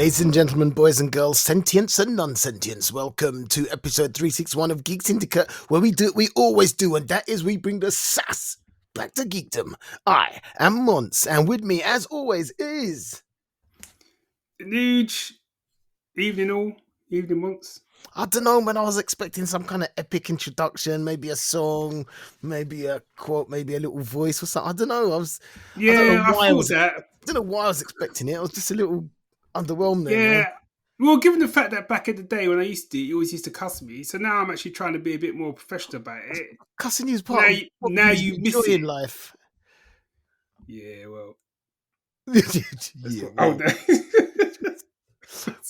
Ladies and gentlemen, boys and girls, sentients and non-sentients, welcome to episode 361 of Geek Syndicate, where we do what we always do, and that is we bring the sass back to geekdom. I am Monts, and with me, as always, is... Nuge. Evening all. Evening Monts. I don't know, man, I was expecting some kind of epic introduction, maybe a song, maybe a quote, maybe a little voice or something. I don't know. I don't know why I was expecting it. I was just a little underwhelmed there. Yeah. Man. Well, given the fact that back in the day when I used to, you always used to cuss me, so now I'm actually trying to be a bit more professional about it. Cussing you is part of what you miss it in life. Yeah, well.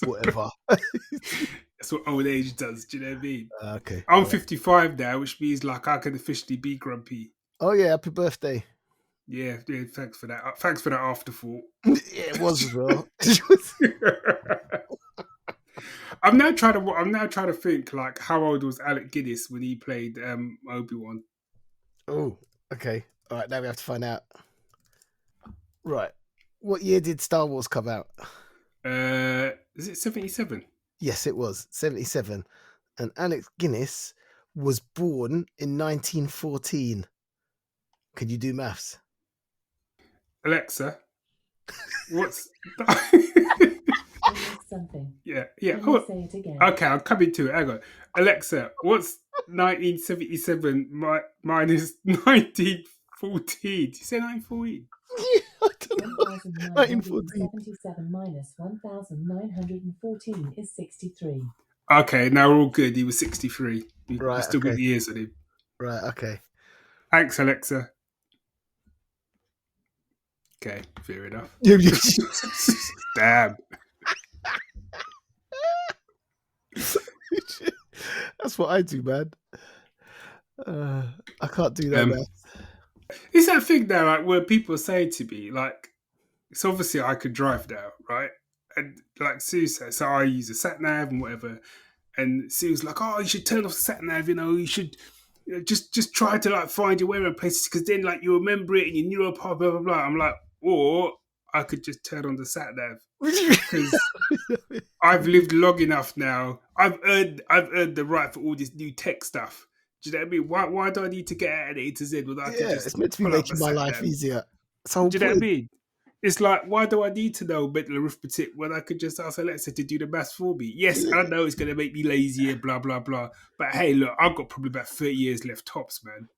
Whatever. That's what old age does, do you know what I mean? Okay. I'm 55 now, which means like I can officially be grumpy. Oh yeah, happy birthday. Yeah, thanks for that. Thanks for that afterthought. Yeah, it was as well. I'm now trying to think like how old was Alec Guinness when he played Obi-Wan? Oh, okay. All right, now we have to find out. Right. What year did Star Wars come out? Is it 77? Yes, it was 77. And Alec Guinness was born in 1914. Could you do maths? Alexa, what's something? Yeah. Oh, say it again. Okay, I'm coming to it. Hang on. Alexa, what's 1977 minus 1914? Did you say 1914? Yeah, I don't know. 1977 minus 1914 is 63. Okay, now we're all good. He was 63. Right, we still got the years on him. Right, okay. Thanks, Alexa. Okay, fair enough. Damn. That's what I do, man. I can't do that, man. It's that thing now, like where people say to me, like, it's obviously I could drive now, right? And like Sue says, so I use a sat nav and whatever. And Sue's like, "Oh, you should turn off the sat nav. You should just try to like find your way around places because then like you remember it and you knew a part, blah blah blah." I'm like, or I could just turn on the sat nav because I've lived long enough now. I've earned the right for all this new tech stuff. Do you know what I mean? Why do I need to get out of A to Z? It's meant to be making my life easier. Do you know what I mean? It's like, why do I need to know mental arithmetic when I could just ask Alexa to do the maths for me? Yes, I know it's going to make me lazier, blah, blah, blah. But hey, look, I've got probably about 30 years left tops, man.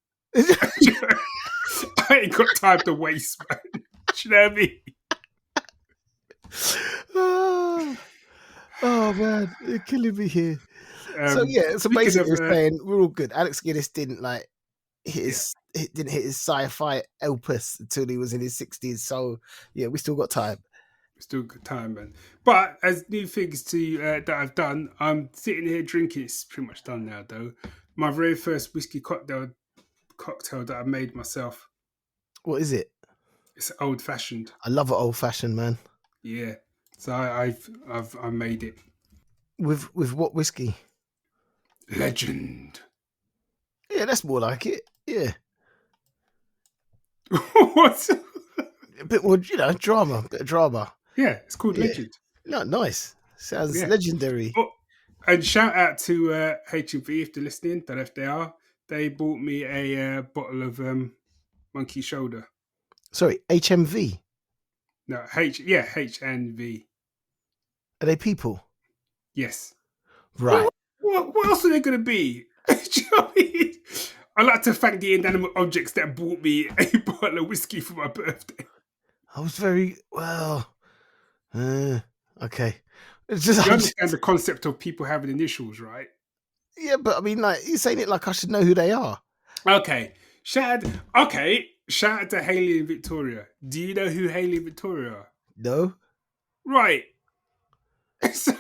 I ain't got time to waste, man. Do you know what I mean? Oh man, you're killing me here. So basically we're saying we're all good. Alex Guinness didn't like didn't hit his sci-fi opus until he was in his 60s. So yeah, we still got time. Still got time, man. But as new things to that I've done, I'm sitting here drinking. It's pretty much done now, though. My very first whiskey cocktail that I made myself. What is it? It's old fashioned. I love an old fashioned, man. Yeah. So I made it. With what whiskey? Legend. Yeah, that's more like it. Yeah. What? A bit more, drama. A bit of drama. Yeah, it's called Legend. No, nice. Sounds legendary. Oh, and shout out to HMV if they're listening. Don't know if they are. They bought me a bottle of Monkey Shoulder. Sorry, HMV? No, HNV. Are they people? Yes. Right. What else are they going to be? Do you know what I mean? I'd like to thank the inanimate objects that bought me a bottle of whiskey for my birthday. I was very well. Okay. It's just, you understand the concept of people having initials, right? Yeah, but I mean, like, you're saying it like I should know who they are. Okay. Shout out to Hayley and Victoria. Do you know who Hayley and Victoria are? No. Right. So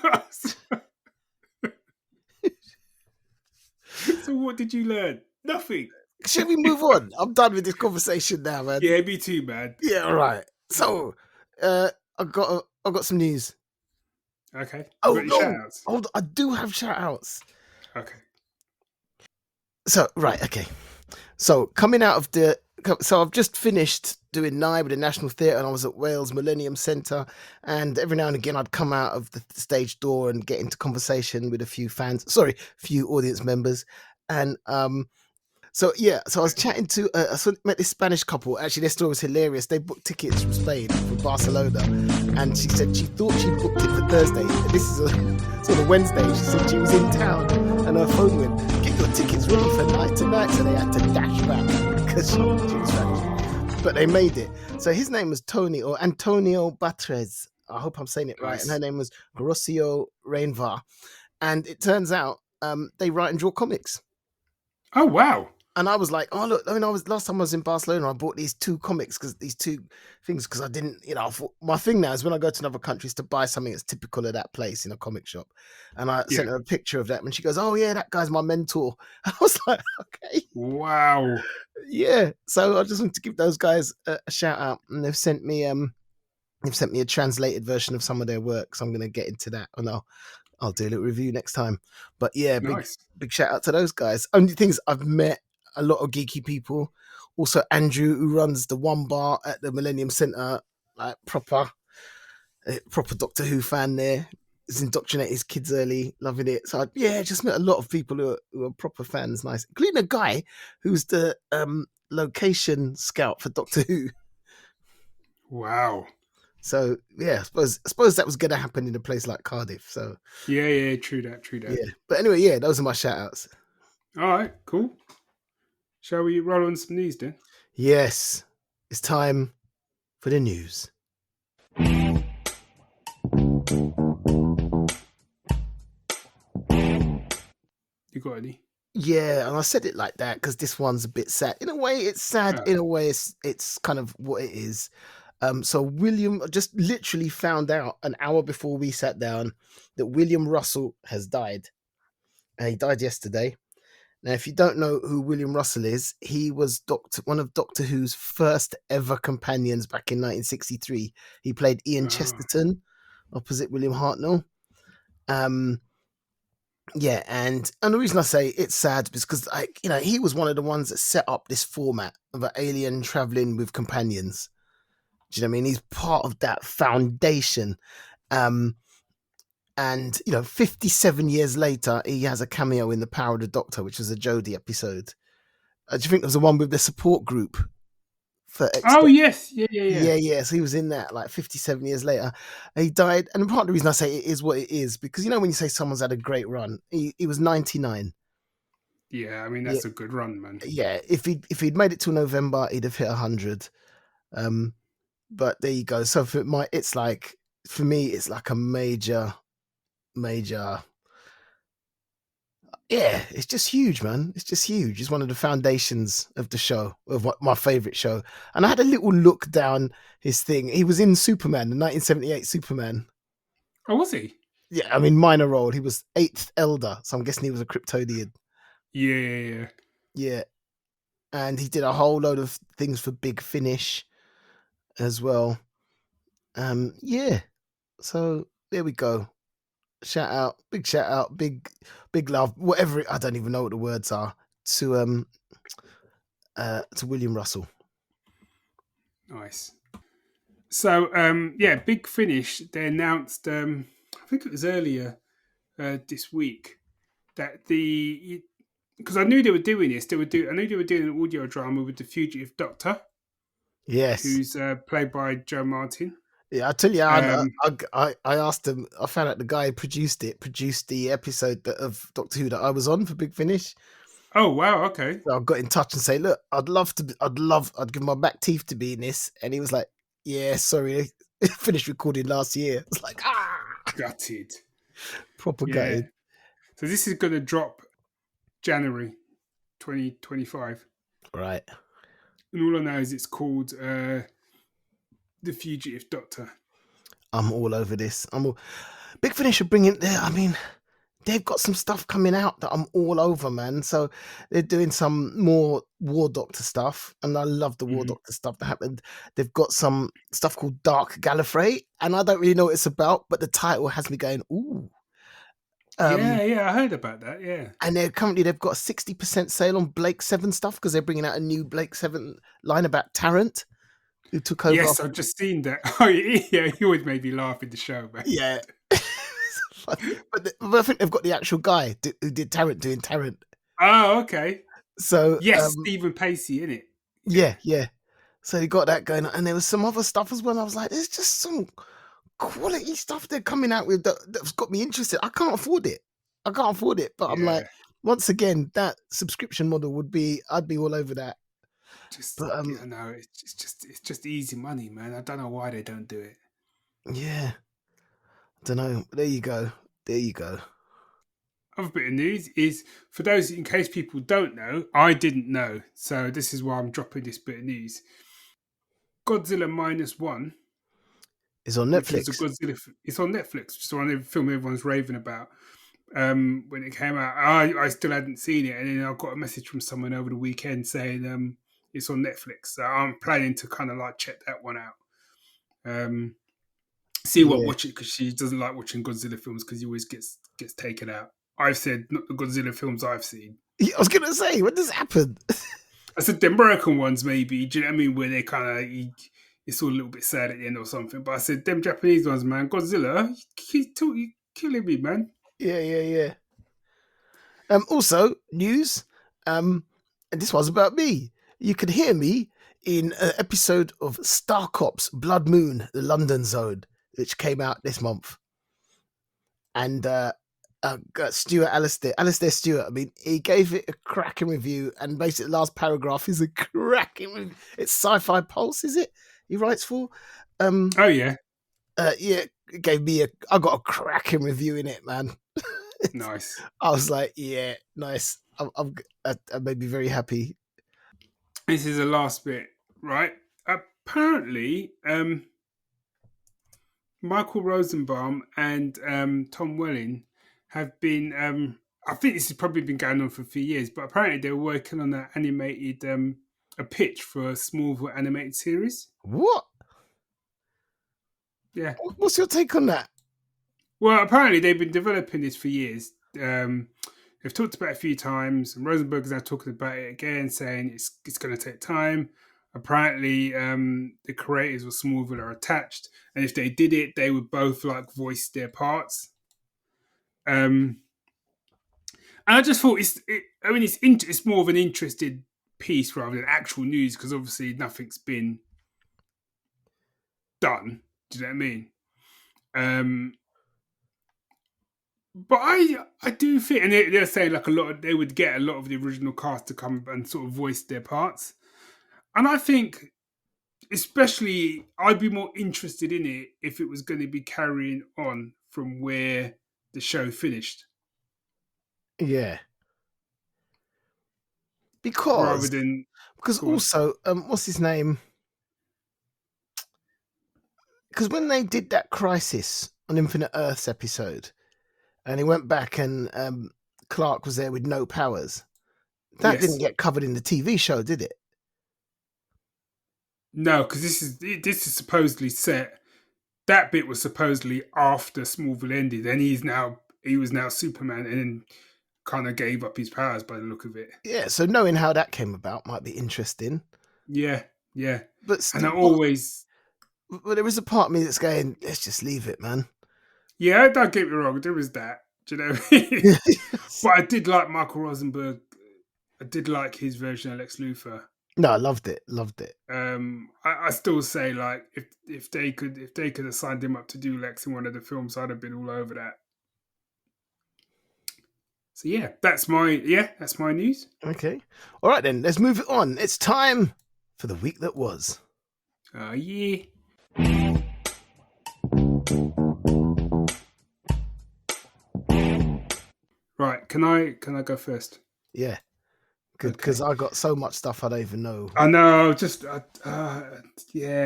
what did you learn? Nothing. Should we move on? I'm done with this conversation now, man. Yeah, me too, man. Yeah, all right. So, I got some news. Okay. Oh no! Hold on. I do have shout outs. Okay. So right, okay. So coming out of the So I've just finished doing Nye with the National Theatre, and I was at Wales Millennium Centre. And every now and again, I'd come out of the stage door and get into conversation with a few few audience members. And so I was chatting to met this Spanish couple. Actually, their story was hilarious. They booked tickets from Spain for Barcelona, and she said she thought she booked it for Thursday. This is on a Wednesday. She said she was in town, and her phone went, "Get your tickets ready for night tonight." So they had to dash back because she was Spanish. But they made it. So his name was Tony or Antonio Batres. I hope I'm saying it right. Nice. And her name was Grosio Reinvar. And it turns out they write and draw comics. Oh, wow. And I was like, oh, look, last time I was in Barcelona, I bought these two comics because I didn't, I thought my thing now is when I go to another country is to buy something that's typical of that place in a comic shop. And I sent her a picture of that and she goes, oh yeah, that guy's my mentor. I was like, okay. Wow. Yeah. So I just want to give those guys a shout out, and they've sent me a translated version of some of their work. So I'm going to get into that, and I'll do a little review next time. But yeah, Nice. big shout out to those guys. Only things I've met a lot of geeky people. Also Andrew, who runs the one bar at the Millennium Centre, like proper Doctor Who fan there. He's indoctrinated his kids early, loving it. So just met a lot of people who are proper fans, nice, including a guy who's the location scout for Doctor Who. Wow. So yeah, I suppose that was going to happen in a place like Cardiff. So yeah, true that. Yeah, but anyway, those are my shout outs. All right, cool. Shall we roll on some news then? Yes, it's time for the news. You got any? Yeah, and I said it like that because this one's a bit sad. In a way, it's sad. In a way, it's kind of what it is. So William just literally found out an hour before we sat down that William Russell has died. And he died yesterday. Now, if you don't know who William Russell is, he was one of Doctor Who's first ever companions back in 1963. He played Ian Chesterton opposite William Hartnell. And the reason I say it's sad is because he was one of the ones that set up this format of an alien traveling with companions. Do you know what I mean? He's part of that foundation. And 57 years later, he has a cameo in The Power of the Doctor, which was a Jodie episode. Do you think it was the one with the support group for Oh yes, yeah. So he was in that 57 years later. He died, and part of the reason I say it is what it is because when you say someone's had a great run, he was 99. Yeah, I mean that's a good run, man. Yeah, if he'd made it till November, he'd have hit 100. But there you go. So for me, it's like a major. Yeah, it's just huge, man. It's just huge. It's one of the foundations of the show, of my favorite show. And I had a little look down his thing. He was in Superman, the 1978 Superman. Oh, was he? Yeah, I mean, minor role. He was 8th Elder, so I'm guessing he was a Kryptonian. Yeah. Yeah. And he did a whole load of things for Big Finish as well. Yeah. So there we go. Big shout out, big love, whatever. I don't even know what the words are to William Russell. Nice. So Big Finish. They announced, I think it was earlier this week, that because I knew they were doing this. I knew they were doing an audio drama with the Fugitive Doctor. Yes, who's played by Joe Martin. Yeah, I tell you, I asked him. I found out the guy who produced the episode of Doctor Who that I was on for Big Finish. Oh wow, okay. So I got in touch and say, look, I'd give my back teeth to be in this, and he was like, yeah, sorry, finished recording last year. I was like, gutted, proper gutted. So this is going to drop January 2025, right? And all I know is it's called The Fugitive Doctor. I'm all over this. Big Finish are bringing there. I mean, they've got some stuff coming out that I'm all over, man. So they're doing some more War Doctor stuff, and I love the War Doctor stuff that happened. They've got some stuff called Dark Gallifrey, and I don't really know what it's about, but the title has me going, ooh. Yeah, I heard about that. Yeah. And they've got a 60% sale on Blake 7 stuff because they're bringing out a new Blake 7 line about Tarrant, who took over. Yes, I've just seen that. Oh, yeah, he always made me laugh in the show, man. Yeah. but I think they've got the actual guy who did Tarrant doing Tarrant. Oh, okay. So yes, Stephen Pacey in it. Yeah. So you got that going on, and there was some other stuff as well. I was like, there's just some quality stuff they're coming out with that's got me interested. I can't afford it, but I'm like, once again, that subscription model I'd be all over that. But no, it's just easy money, man. I don't know why they don't do it. Yeah, I don't know. There you go. Other bit of news is, for those, in case people don't know, I didn't know, so this is why I'm dropping this bit of news. Godzilla -1 is on Netflix. It's on Netflix. It's the one film everyone's raving about. When it came out, I still hadn't seen it, and then I got a message from someone over the weekend saying it's on Netflix. So I'm planning to kind of like check that one out. Watch it, because she doesn't like watching Godzilla films because he always gets taken out. I've said not the Godzilla films I've seen. I was gonna say, when does it happen? I said the American ones maybe. Do you know what I mean? Where they kind of it's all a little bit sad at the end or something. But I said them Japanese ones, man. Godzilla, he's killing me, man. Yeah. Also, news. And this was about me. You could hear me in an episode of Star Cops: Blood Moon, the London Zone, which came out this month. And Alistair Stewart. I mean, he gave it a cracking review, and basically the last paragraph is a cracking review. It's Sci-Fi Pulse, is it? He writes for. Oh yeah. Yeah, it gave me I got a cracking review in it, man. Nice. I was like, yeah, nice. I made me very happy. This is the last bit, right? Apparently, Michael Rosenbaum and Tom Welling have been. I think this has probably been going on for a few years, but apparently they were working on an animated, a pitch for a Smallville animated series. What? Yeah. What's your take on that? Well, apparently they've been developing this for years. They've talked about it a few times, and Rosenberg is now talking about it again, saying it's going to take time. Apparently, the creators of Smallville are attached, and if they did it, they would both like voice their parts. And I just thought it's more of an interested piece rather than actual news, because obviously nothing's been done. Do you know what I mean? But I do think, and they're saying like they would get a lot of the original cast to come and sort of voice their parts. And I think, especially, I'd be more interested in it if it was going to be carrying on from where the show finished. Yeah. Because also, what's his name? Because when they did that Crisis on Infinite Earths episode, and he went back and Clark was there with no powers, that didn't get covered in the TV show, did it? No, because this is supposedly set. That bit was supposedly after Smallville ended, and he was now Superman, and then kind of gave up his powers by the look of it. Yeah, so knowing how that came about might be interesting. Yeah. But still, but there is a part of me that's going, let's just leave it, man. Yeah, don't get me wrong, there was that. Do you know what I mean? But I did like Michael Rosenberg. I did like his version of Lex Luthor. No, I loved it. I still say, like, if they could have signed him up to do Lex in one of the films, I'd have been all over that. So yeah, that's my news. Okay. All right then, let's move it on. It's time for the week that was. Yeah. Right, can I go first? Yeah. Good, because I got so much stuff I don't even know. I know,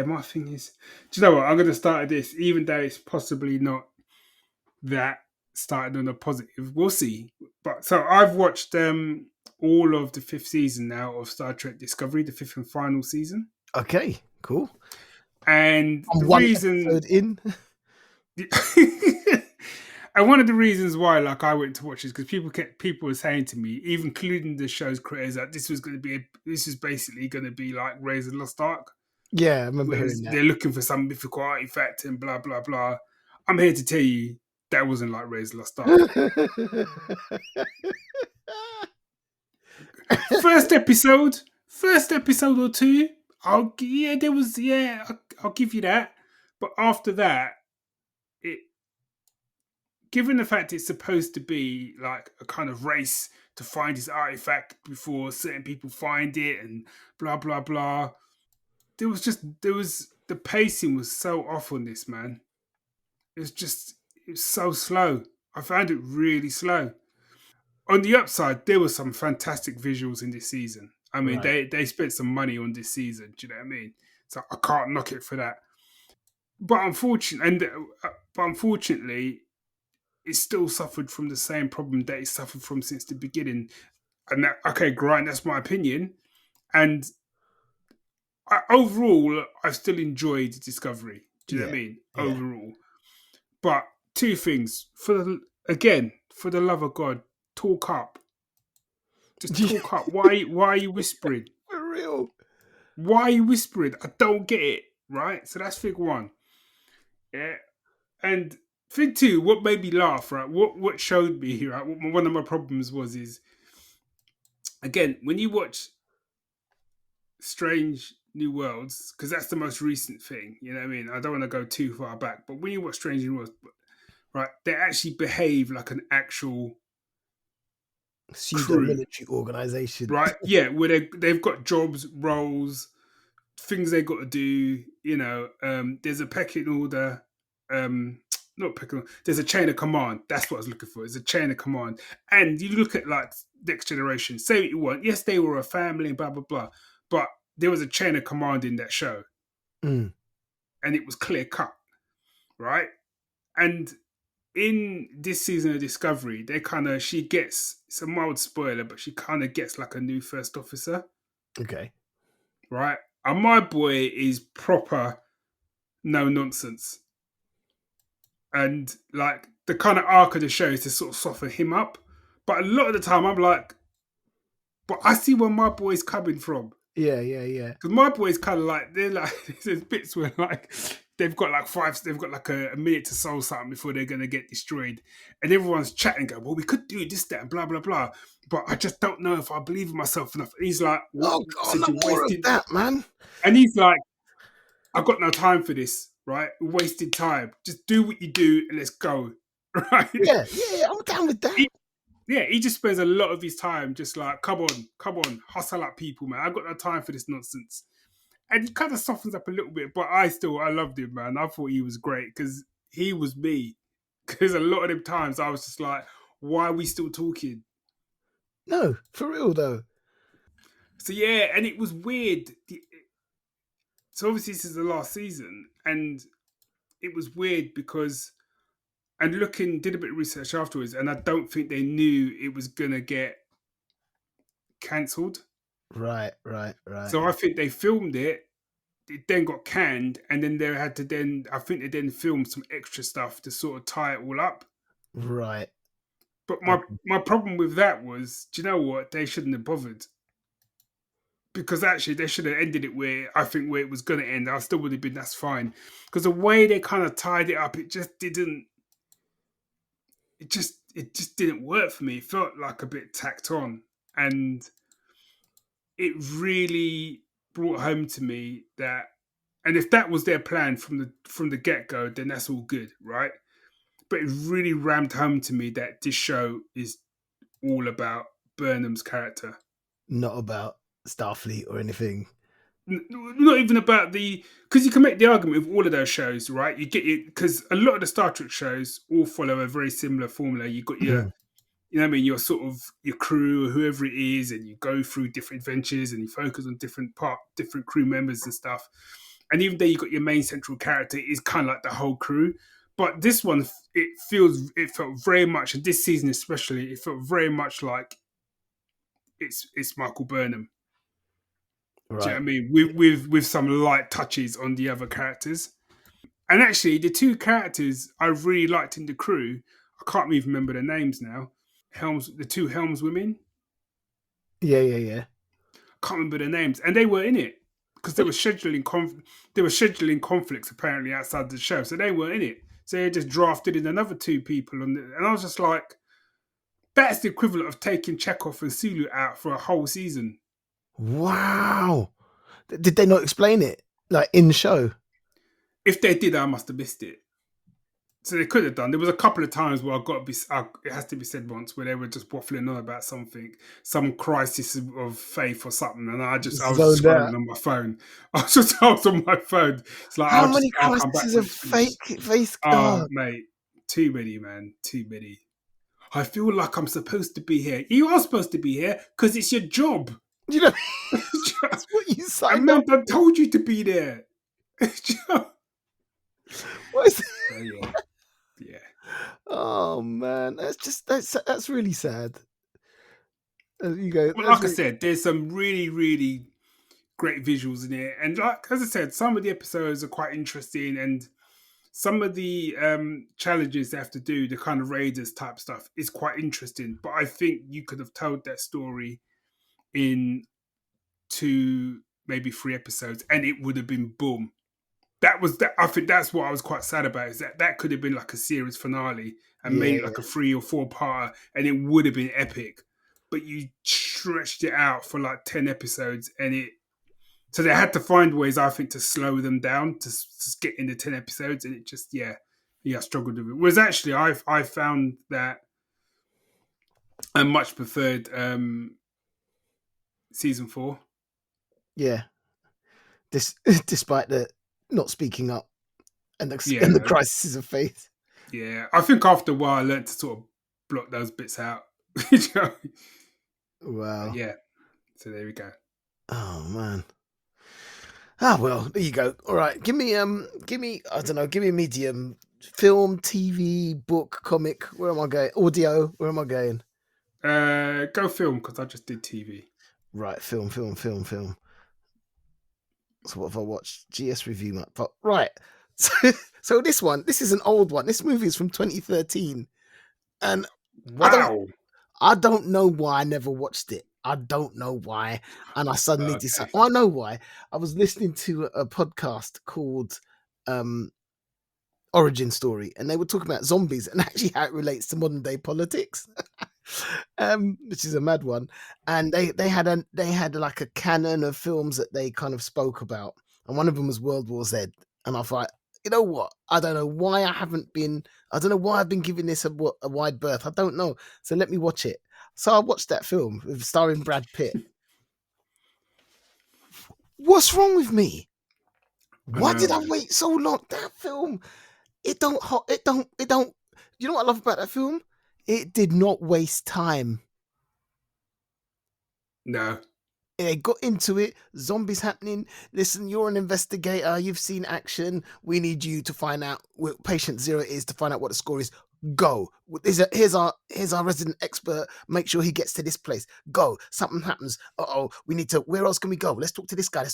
my thing is, do you know what? I'm going to start at this, even though it's possibly not that started on a positive. We'll see. But so I've watched all of the 5th season now of Star Trek Discovery, the 5th and final season. Okay, cool. And the one reason episode in. And one of the reasons why, like, I went to watch this because people were saying to me, even including the show's creators, that this is basically going to be like Raiders of the Lost Ark, Yeah, I remember whereas hearing that. they're looking for some mythical artifact and blah blah blah. I'm here to tell you that wasn't like Raiders of the Lost Ark. First episode or two, I'll give you that. But after that, it given the fact it's supposed to be like a kind of race to find this artifact before certain people find it and blah blah blah. There was the pacing was so off on this, man. It's so slow. I found it really slow. On the upside, there were some fantastic visuals in this season. I mean, Right. they spent some money on this season. Do you know what I mean? So I can't knock it for that. But unfortunately, it still suffered from the same problem that it suffered from since the beginning. And that, okay, Grant, that's my opinion. And overall, I've still enjoyed Discovery. Do you know what I mean? Yeah. Overall, but two things for the love of God, talk up. Just talk up. Why are you whispering? For real. Why are you whispering? I don't get it. Right? So that's thing one. Yeah. And thing two, what made me laugh, right? What showed me, right? One of my problems is again, when you watch Strange New Worlds, because that's the most recent thing, you know what I mean? I don't want to go too far back, but when you watch Strange New Worlds, right, they actually behave like an actual Pseudo crew, military organization. right? Yeah, where they've got jobs, roles, things they got to do. You know, there's a pecking order. Not pecking order. There's a chain of command. That's what I was looking for. It's a chain of command. And you look at like Next Generation. Say what you want. Yes, they were a family and blah blah blah. But there was a chain of command in that show, Mm. and it was clear cut, right? And in this season of Discovery, she gets, it's a mild spoiler, but she kind of gets like a new first officer, Okay. right? And my boy is proper no nonsense. And like the kind of arc of the show is to sort of soften him up. But a lot of the time I'm like, but I see where my boy's coming from. Yeah. Because my boys kind of like, they're like, there's bits where like they've got like a minute to solve something before they're going to get destroyed. And everyone's chatting, going, well, we could do this, that, and blah, blah, blah. But I just don't know if I believe in myself enough. And he's like, what? Oh God, Said no you more of wasted. that, man. And he's like, I've got no time for this, right? Wasted time. Just do what you do and let's go, right? Yeah, I'm down with that. He just spends a lot of his time just like, come on, hustle up people, man. I've got no time for this nonsense. And he kind of softens up a little bit, but I loved him, man. I thought he was great because he was me. Because a lot of them times I was just like, why are we still talking? No, for real though. So yeah, and it was weird. So obviously this is the last season, and it was weird because, and did a bit of research afterwards, and I don't think they knew it was gonna get cancelled. Right. So I think they filmed it then got canned, and then I think they then filmed some extra stuff to sort of tie it all up. Right. But my problem with that was, do you know what? They shouldn't have bothered. Because actually they should have ended it where it was going to end. I still would have been, that's fine. Because the way they kind of tied it up, it just didn't work for me. It felt like a bit tacked on. And it really brought home to me that, and if that was their plan from the get-go, then that's all good, right? But it really rammed home to me that this show is all about Burnham's character. Not about Starfleet or anything. Not even about because you can make the argument with all of those shows, right? You get it, because a lot of the Star Trek shows all follow a very similar formula. You got your, you know what I mean, your sort of your crew or whoever it is, and you go through different adventures and you focus on different crew members and stuff. And even though you got your main central character, it's kind of like the whole crew. But this one, it felt very much, and this season especially, it felt very much like it's Michael Burnham. Right. Do you know what I mean? With some light touches on the other characters. And actually, the two characters I really liked in the crew, I can't even remember their names now. The two Helms women. Yeah. Can't remember their names, and they were in it because they were scheduling conflicts apparently outside the show, so they were in it. So they just drafted in another two people, and I was just like, that's the equivalent of taking Chekhov and Sulu out for a whole season. Wow. Did they not explain it like in show? If they did, I must have missed it. So they could have done. There was a couple of times where it has to be said once, where they were just waffling on about something, some crisis of faith or something, and I was just scrolling on my phone. I was on my phone. It's like, how many I'll come back crises when of it's finished. face? Oh, mate, too many, man, too many. I feel like I'm supposed to be here. You are supposed to be here because it's your job. You know, that's what you signed up. I told you to be there. What is Yeah. Oh man, that's really sad. You go. Well, like I said, there's some really, really great visuals in it, and like as I said, some of the episodes are quite interesting, and some of the challenges they have to do, the kind of raiders type stuff, is quite interesting. But I think you could have told that story in 2, maybe 3 episodes, and it would have been boom. That was that. I think that's what I was quite sad about, is that could have been like a series finale and made it like a 3 or 4 part, and it would have been epic. But you stretched it out for like 10 episodes, and so they had to find ways, I think, to slow them down to get into 10 episodes, and it just I struggled with it. Whereas actually, I found that I much preferred season 4. Yeah. Despite the not speaking up and the crises of faith. Yeah, I think after a while I learned to sort of block those bits out. Wow. Yeah. So there we go. Oh man. Well, there you go. All right, give me I don't know, give me a medium. Film, TV, book, comic. Where am I going? Audio. Where am I going? Go film, because I just did TV. Right, film. So what have I watched? GS review map. Right. So this is an old one. This movie is from 2013. And wow. I don't know why I never watched it. I don't know why. And I suddenly decided, I know why. I was listening to a podcast called Origin Story, and they were talking about zombies and actually how it relates to modern day politics. Which is a mad one. And they had like a canon of films that they kind of spoke about, and one of them was World War Z. And I thought, you know what? I don't know why I've been giving this a wide berth. I don't know. So let me watch it. So I watched that film starring Brad Pitt. What's wrong with me? Why did I wait so long? That film, it don't. You know what I love about that film? It did not waste time. No. They got into it. Zombies happening. Listen, you're an investigator. You've seen action. We need you to find out what patient 0 is, to find out what the score is. Go. Here's our resident expert. Make sure he gets to this place. Go. Something happens. Uh-oh. We need to. Where else can we go? Let's talk to this guy.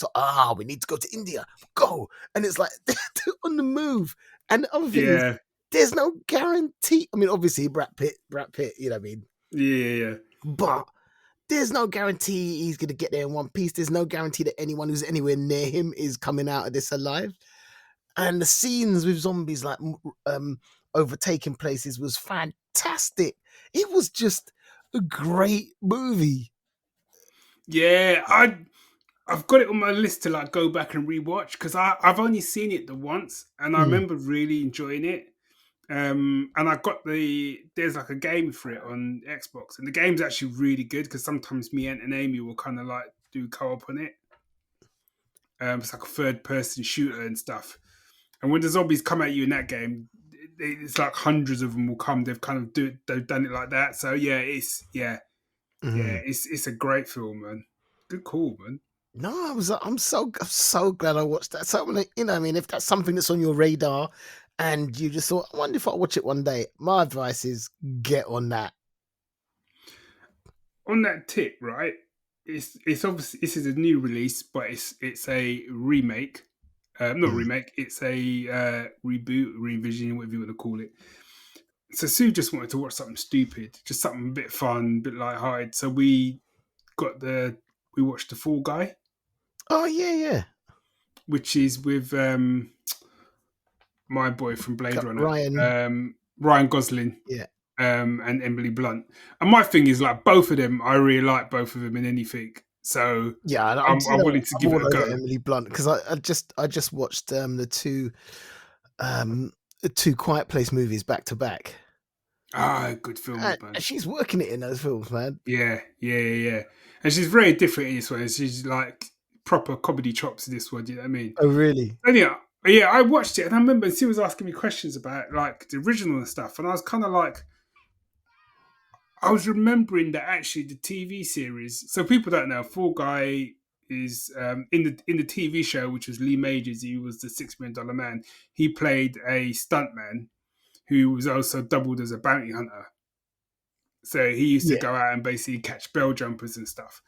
We need to go to India. Go. And it's like they're on the move. And the other thing is, there's no guarantee. I mean, obviously, Brad Pitt. You know what I mean? Yeah. But there's no guarantee he's going to get there in one piece. There's no guarantee that anyone who's anywhere near him is coming out of this alive. And the scenes with zombies like overtaking places was fantastic. It was just a great movie. Yeah, I've got it on my list to like go back and rewatch, because I've only seen it the once, and I remember really enjoying it. And I got there's like a game for it on Xbox, and the game's actually really good, because sometimes me and Amy will kind of like do co-op on it. It's like a third-person shooter and stuff. And when the zombies come at you in that game, it's like hundreds of them will come. They've done it like that. So it's a great film, man. Good call, man. No, I'm so glad I watched that. So, you know, I mean, if that's something that's on your radar, and you just thought, I wonder if I'll watch it one day, my advice is get on that. On that tip, right? It's obviously, this is a new release, but it's a remake. Not a remake. It's a reboot, revision, whatever you want to call it. So Sue just wanted to watch something stupid, just something a bit fun, a bit lighthearted. So we watched The Fall Guy. Oh yeah. Which is with my boy from Blade Runner, Ryan Gosling, and Emily Blunt. And my thing is, like, both of them, I really like both of them in anything. So yeah, I'm willing to give it a go. Emily Blunt, because I just watched the two Quiet Place movies back to back. Ah, good films, man. She's working it in those films, man. Yeah. And she's very different in this one. She's like proper comedy chops in this one. Do you know what I mean? Oh, really? Anyhow, yeah, I watched it, and I remember she was asking me questions about like the original and stuff, and I was kind of like, I was remembering that actually the TV series. So people don't know, Fall Guy is in the TV show, which was Lee Majors. He was the $6 Million Man. He played a stuntman who was also doubled as a bounty hunter. So he used to go out and basically catch bell jumpers and stuff.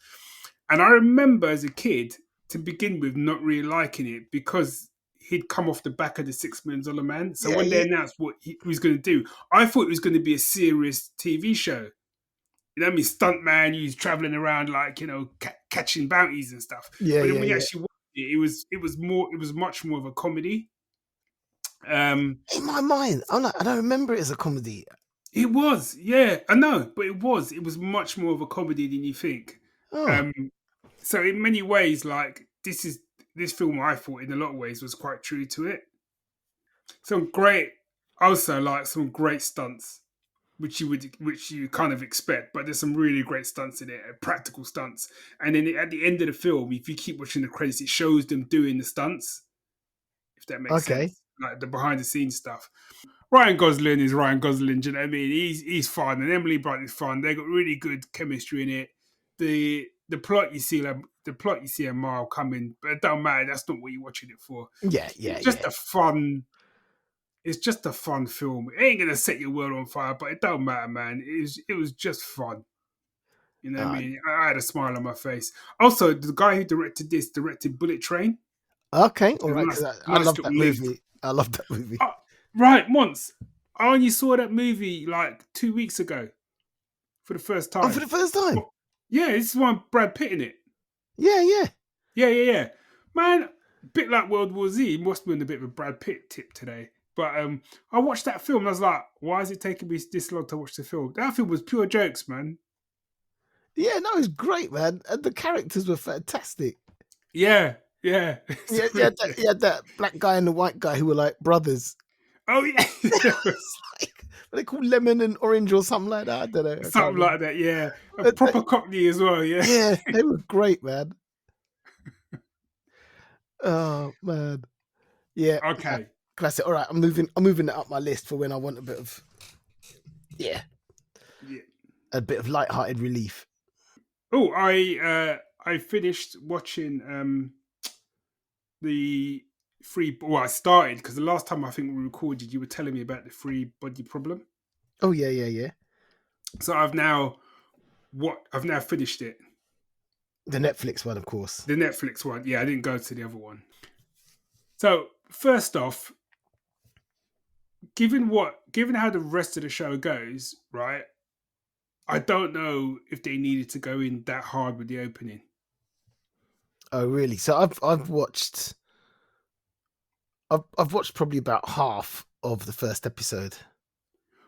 And I remember as a kid, to begin with, not really liking it because he'd come off the back of the $6 Million Man. So when they announced what he was going to do, I thought it was going to be a serious TV show. You know what I mean? Stuntman, he's traveling around like, you know, catching bounties and stuff. But then when you actually watched it, it was much more of a comedy. In my mind, I don't remember it as a comedy. It was, yeah, I know, but it was much more of a comedy than you think. Oh. So in many ways, like this film, I thought in a lot of ways was quite true to it. Some great stunts, which you kind of expect, but there's some really great stunts in it, practical stunts. And then at the end of the film, if you keep watching the credits, it shows them doing the stunts, if that makes sense, like the behind the scenes stuff. Ryan Gosling is Ryan Gosling, do you know what I mean? He's fun, and Emily Blunt is fun. They got really good chemistry in it. The plot you see a mile coming, but it don't matter. That's not what you're watching it for. It's just a fun film. It ain't gonna set your world on fire, but it don't matter, man. It was just fun. You know what I mean? I had a smile on my face. Also, the guy who directed Bullet Train. Okay, all right. I love that movie. I love that movie. Right, Monts. I only saw that movie like 2 weeks ago for the first time. Oh, for the first time? Yeah, this is one Brad Pitt in it. Yeah. Man, a bit like World War Z. It must have been a bit of a Brad Pitt tip today. But I watched that film and I was like, why is it taking me this long to watch the film? That film was pure jokes, man. Yeah, no, it was great, man. And the characters were fantastic. Yeah. You had that black guy and the white guy who were like brothers. Oh, yeah. They call lemon and orange or something like that. I don't know. Something like that, yeah. A proper Cockney as well, yeah. Yeah, they were great, man. Oh, man. Yeah. Okay. Classic. All right, I'm moving it up my list for when I want a bit of a bit of light-hearted relief. Oh, I finished watching the free. Well, I started because the last time I think we recorded, you were telling me about the Free Body Problem. Oh yeah. So I've now finished it. The Netflix one, of course. The Netflix one. Yeah, I didn't go to the other one. So first off, given how the rest of the show goes, right? I don't know if they needed to go in that hard with the opening. Oh really? So I've watched probably about half of the first episode.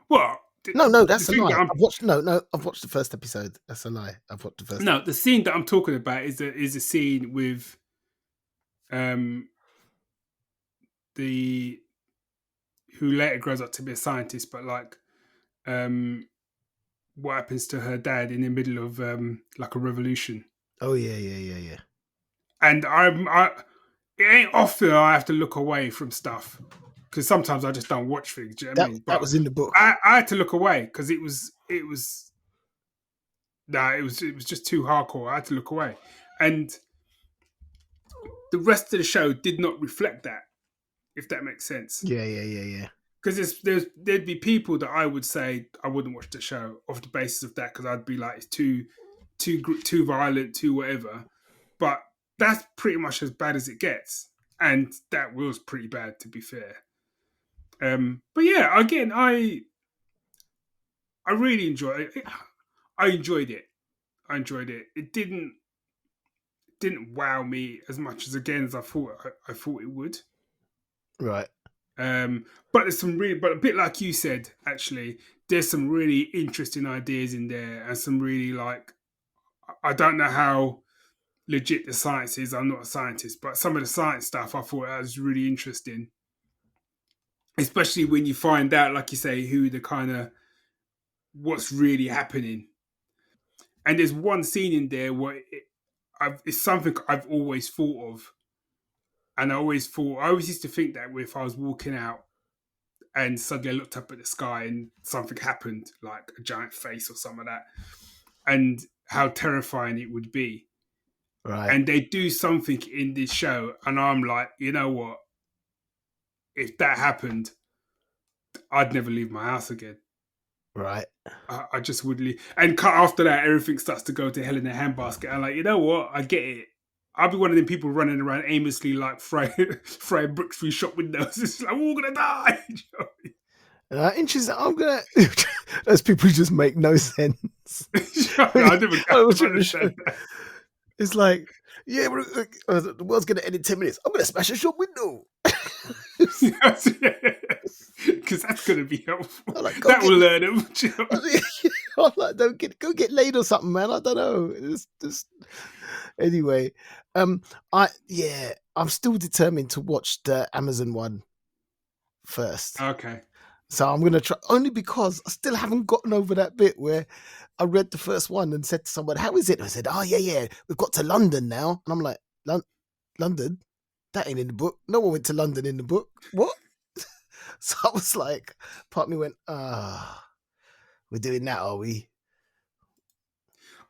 Well, no, that's a lie. I've watched the first episode. That's a lie. I've watched the first. No, the scene that I'm talking about is a scene with the who later grows up to be a scientist, but like what happens to her dad in the middle of like a revolution. Oh yeah. And it ain't often I have to look away from stuff because sometimes I just don't watch things. Do you know what I mean? That was in the book. I had to look away because it was just too hardcore. I had to look away, and the rest of the show did not reflect that. If that makes sense. Yeah. Because there'd be people that I would say I wouldn't watch the show off the basis of that because I'd be like it's too violent, too whatever. But that's pretty much as bad as it gets, and that was pretty bad to be fair. But yeah, again, I I really enjoyed it. I enjoyed it. It didn't wow me as much as again as I thought it would. Right. But there's but a bit like you said, actually, there's some really interesting ideas in there, and some really like, I don't know how legit the science is. I'm not a scientist, but some of the science stuff I thought that was really interesting, especially when you find out, like you say, who the kind of what's really happening. And there's one scene in there where it's something I've always thought of, and I always used to think that if I was walking out and suddenly I looked up at the sky and something happened, like a giant face or something like that, and how terrifying it would be. Right. And they do something in this show, and I'm like, you know what? If that happened, I'd never leave my house again. Right. I just would leave. And after that, everything starts to go to hell in a handbasket. I'm like, you know what? I get it. I'll be one of them people running around aimlessly, like throwing bricks through shop windows. It's like, we're all gonna die. Interesting. I'm gonna. Those people just make no sense. I never understand that. It's like, yeah, the world's gonna end in 10 minutes. I'm gonna smash a shop window. Because that's gonna be helpful. Like, that will learn them. I'm like, go get laid or something, man. I don't know. It's just anyway. I'm still determined to watch the Amazon one first. Okay. So I'm gonna try, only because I still haven't gotten over that bit where I read the first one and said to someone, "How is it?" And I said, "Oh yeah, we've got to London now." And I'm like, London? That ain't in the book. No one went to London in the book. What? So I was like, part of me went, we're doing that, are we?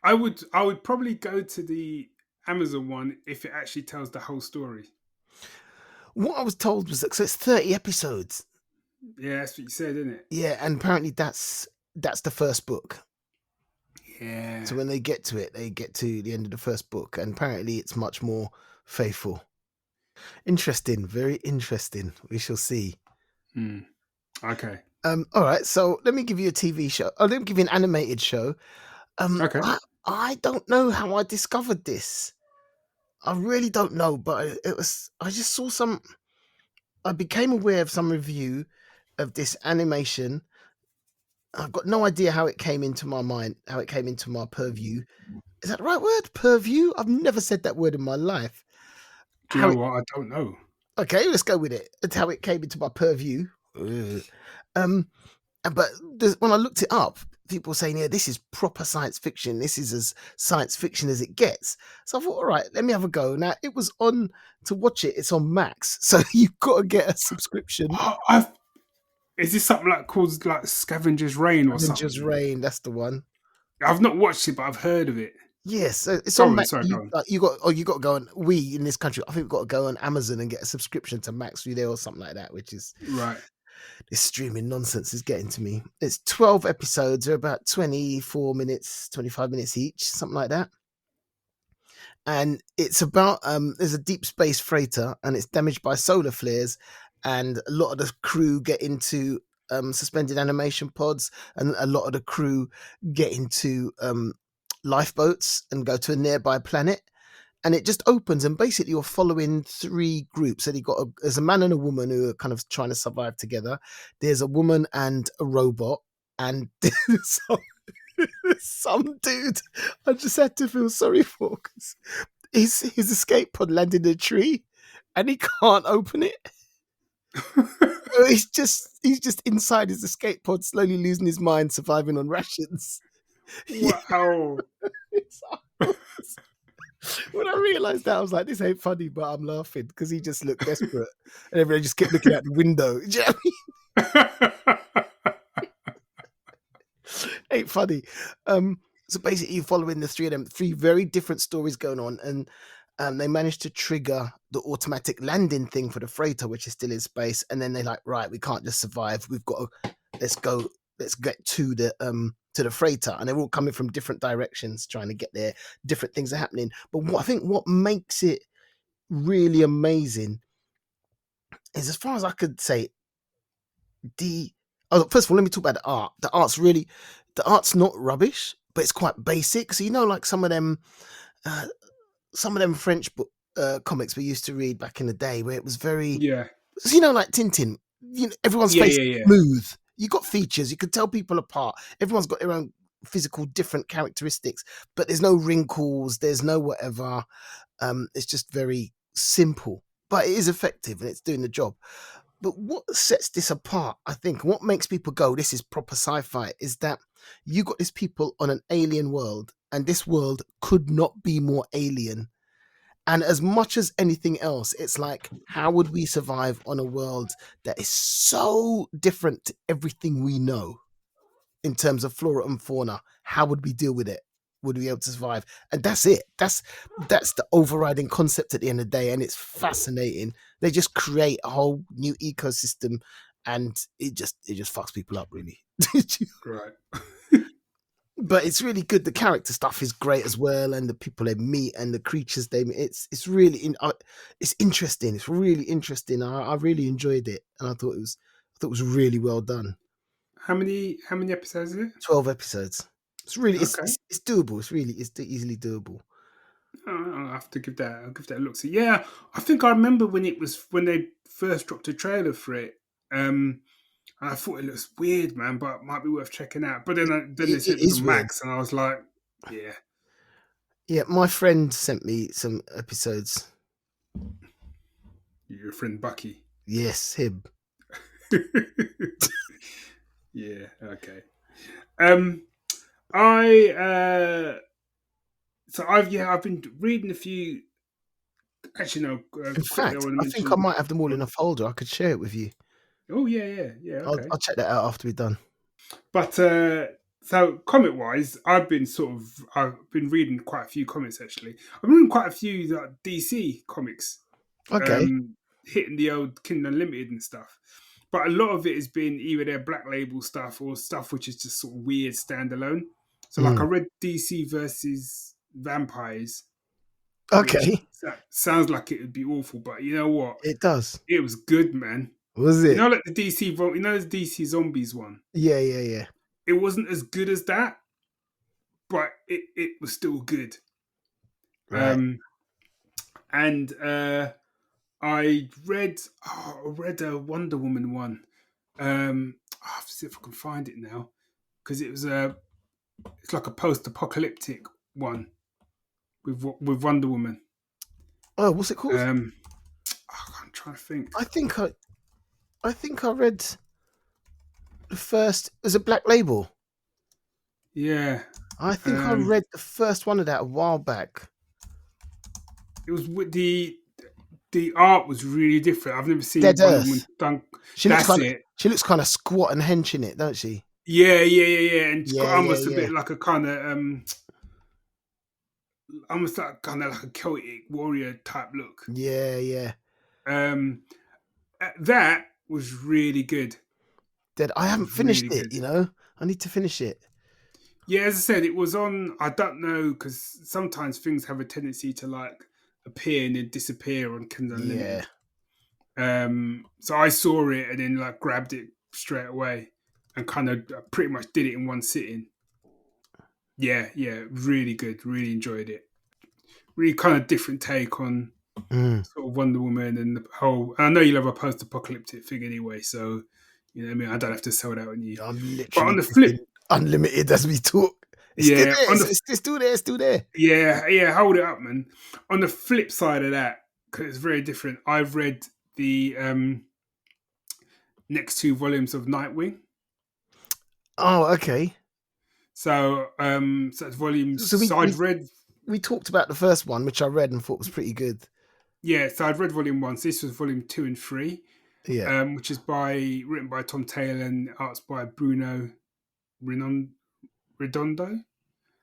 I would probably go to the Amazon one if it actually tells the whole story. What I was told was that, so it's 30 episodes. Yeah, that's what you said, isn't it? Yeah, and apparently that's the first book. Yeah. So when they get to it, they get to the end of the first book, and apparently it's much more faithful. Interesting, very interesting. We shall see. Okay. All right. So let me give you a TV show. Let me give you an animated show. Okay. I don't know how I discovered this. I really don't know, but I just saw I became aware of some review of this animation. I've got no idea how it came into my mind, how it came into my purview. Is that the right word? Purview? I've never said that word in my life. Do you know what? I don't know. Okay, let's go with it. That's how it came into my purview. But when I looked it up, people were saying, yeah, this is proper science fiction. This is as science fiction as it gets. So I thought, all right, let me have a go. Now, it was on to watch it. It's on Max. So you've got to get a subscription. Is this something called like Scavengers Reign or something? Scavengers Reign, that's the one. I've not watched it, but I've heard of it. Yes, it's on Max. Sorry, you got to go on. We in this country, I think we've got to go on Amazon and get a subscription to Max Video or something like that, which is right. This streaming nonsense is getting to me. It's 12 episodes. They're about 24 minutes, 25 minutes each, something like that. And it's about there's a deep space freighter and it's damaged by solar flares, and a lot of the crew get into suspended animation pods, and a lot of the crew get into lifeboats and go to a nearby planet. And it just opens, and basically you're following three groups. So there's a man and a woman who are kind of trying to survive together. There's a woman and a robot, and some dude I just had to feel sorry for because his escape pod landed in a tree, and he can't open it. He's just inside his escape pod, slowly losing his mind, surviving on rations. Wow. When I realised that, I was like, this ain't funny, but I'm laughing because he just looked desperate. And everyone just kept looking out the window. Do you know what I mean? Ain't funny. So basically, you're following the three of them, three very different stories going on. And they managed to trigger the automatic landing thing for the freighter, which is still in space. And then they're like, right, we can't just survive. We've got to, let's get to the freighter. And they're all coming from different directions trying to get there. Different things are happening. But I think what makes it really amazing is, as far as I could say, first of all, let me talk about the art. The the art's not rubbish, but it's quite basic. So like some of them French comics we used to read back in the day, where it was very, Yeah. like Tintin. Everyone's Yeah, face yeah, is yeah. smooth. You got features. You could tell people apart. Everyone's got their own physical different characteristics, but there's no wrinkles. There's no whatever. It's just very simple, but it is effective and it's doing the job. But what sets this apart, I think, what makes people go, this is proper sci-fi, is that you got these people on an alien world, and this world could not be more alien. And as much as anything else, it's like, how would we survive on a world that is so different to everything we know in terms of flora and fauna? How would we deal with it? Would we be able to survive? And that's it. That's the overriding concept at the end of the day, and it's fascinating. They just create a whole new ecosystem, and it just fucks people up, really. Right. But it's really good. The character stuff is great as well, and the people they meet and the creatures they meet. It's really it's interesting. It's really interesting. I really enjoyed it, and I thought it was really well done. How many episodes is it? 12 episodes. It's really Okay. it's doable. It's easily doable. I'll have to give that a look. So yeah, I think I remember when they first dropped a trailer for it. I thought it looks weird, man, but it might be worth checking out. But then they said it was a Max, and I was like, yeah. Yeah, my friend sent me some episodes. Your friend Bucky. Yes, him. Yeah. Okay. I've been reading a few. Actually, no. In fact, I think I might have them all in a folder. I could share it with you. Oh yeah. Okay. I'll check that out after we're done. But so comic wise, I've been reading quite a few comics actually. I've been reading quite a few DC comics. Okay. Hitting the old Kindle Unlimited and stuff. But a lot of it has been either their Black Label stuff or stuff which is just sort of weird standalone. So like I read DC versus Vampires. Okay. Sounds like it would be awful, but you know what? It does. It was good, man. Was it? You know, like the DC Zombies one? Yeah. It wasn't as good as that, but it was still good. Right. And I read a Wonder Woman one. I'll have to see if I can find it now, because it's like a post-apocalyptic one with Wonder Woman. Oh, what's it called? I'm trying to think. I think I read the first. It was a Black Label. Yeah. I think I read the first one of that a while back. It was with the art was really different. I've never seen Dead Wonder Earth. Woman done. She looks kind of squat and hench in it, don't she? Yeah. And it's got almost a bit like a kind of almost like kind of like a Celtic warrior type look. Yeah. That was really good. I haven't finished really it. good. I need to finish it. Yeah, as I said, it was on. I don't know, because sometimes things have a tendency to like appear and then disappear on Kindle Unlimited. Yeah. So I saw it and then like grabbed it straight away and kind of pretty much did it in one sitting. Yeah, really good. Really enjoyed it. Really kind of different take on sort of Wonder Woman and the whole. I know you love a post-apocalyptic thing anyway, so you know what I mean. I don't have to sell that on you. I'm literally but on the flip, Unlimited as we talk. It's still there. Yeah. Hold it up, man. On the flip side of that, because it's very different. I've read the next 2 volumes of Nightwing. Oh, okay. So it's volumes. So I'd read. We talked about the first one, which I read and thought was pretty good. Yeah, so I'd read volume 1. So this was volume 2 and 3. Yeah. Which is written by Tom Taylor and arts by Bruno Redondo.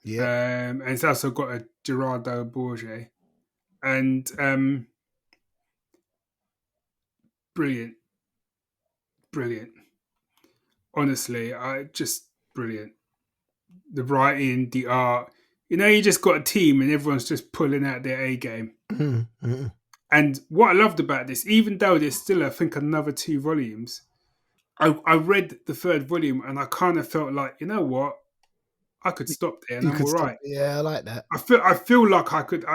Yeah. And it's also got a Gerardo Borges. And brilliant. Honestly, brilliant. The writing, the art. You just got a team and everyone's just pulling out their A game. Mm-hmm. And what I loved about this, even though there's still, I think, another 2 volumes, I read the 3rd volume and I kind of felt like, you know what? I could stop there and You I'm could all stop. right. Yeah, I like that. I feel like I could.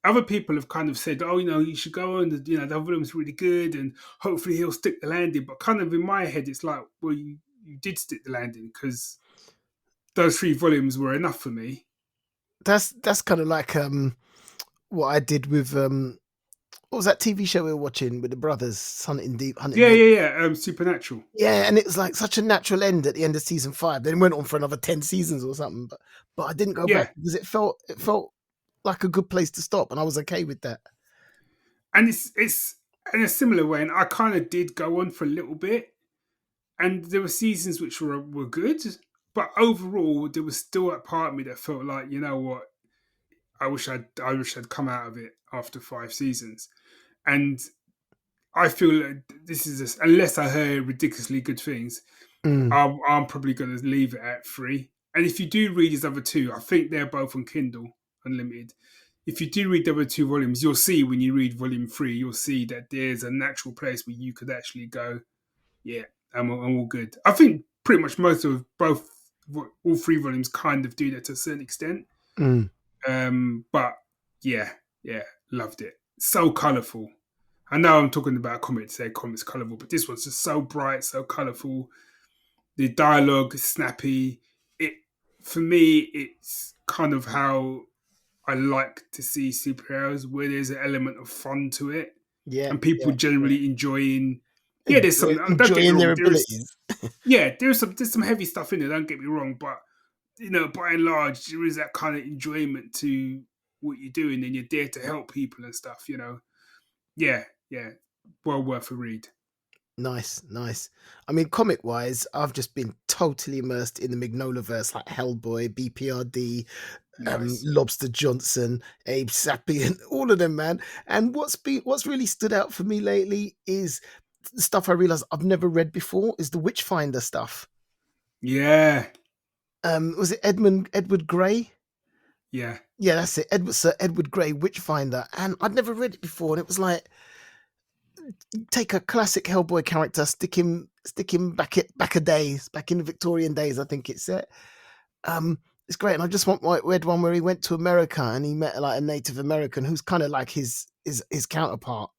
Other people have kind of said, oh, you should go on. The volume's really good, and hopefully he'll stick the landing. But kind of in my head, it's like, well, you did stick the landing because those 3 volumes were enough for me. That's kind of like what I did with what was that TV show we were watching with the brothers, Hunting Deep? Yeah. Supernatural. Yeah, and it was like such a natural end at the end of season 5. Then it went on for another 10 seasons or something. But I didn't go back Yeah, because it felt like a good place to stop, and I was okay with that. and it's in a similar way. And I kind of did go on for a little bit, and there were seasons which were good, but overall there was still a part of me that felt like, you know what, I wish I'd come out of it after 5 seasons. And I feel like this is unless I heard ridiculously good things, Mm. I'm probably going to leave it at 3. And if you do read his other 2, I think they're both on Kindle Unlimited. If you do read the other 2 volumes, you'll see when you read volume 3, you'll see that there's a natural place where you could actually go, yeah, I'm all good. I think pretty much most of all 3 volumes kind of do that to a certain extent. Mm. But yeah, loved it. So colourful. I know I'm talking about a comic to say comic's colourful, but this one's just so bright, so colourful. The dialogue is snappy. For me, it's kind of how I like to see superheroes, where there's an element of fun to it, Yeah, and people generally enjoying. Yeah, there's some. Don't get me enjoying their wrong. abilities. There's some heavy stuff in there. Don't get me wrong, but by and large, there is that kind of enjoyment to what you're doing, and you're there to help people and stuff. Yeah, well worth a read. Nice. I mean, comic wise, I've just been totally immersed in the Magnolaverse, like Hellboy, BPRD, Nice. Lobster Johnson, Abe Sapien, all of them, man. And what's really stood out for me lately is the stuff I realized I've never read before is the Witchfinder stuff. Yeah. Was it Edward Grey? Yeah. Yeah, that's it. Sir Edward Grey, Witchfinder, and I'd never read it before, and it was like, take a classic Hellboy character, stick him back a days, back in the Victorian days, I think it's set. It's great, and I just read one where he went to America and he met like a Native American who's kind of like his counterpart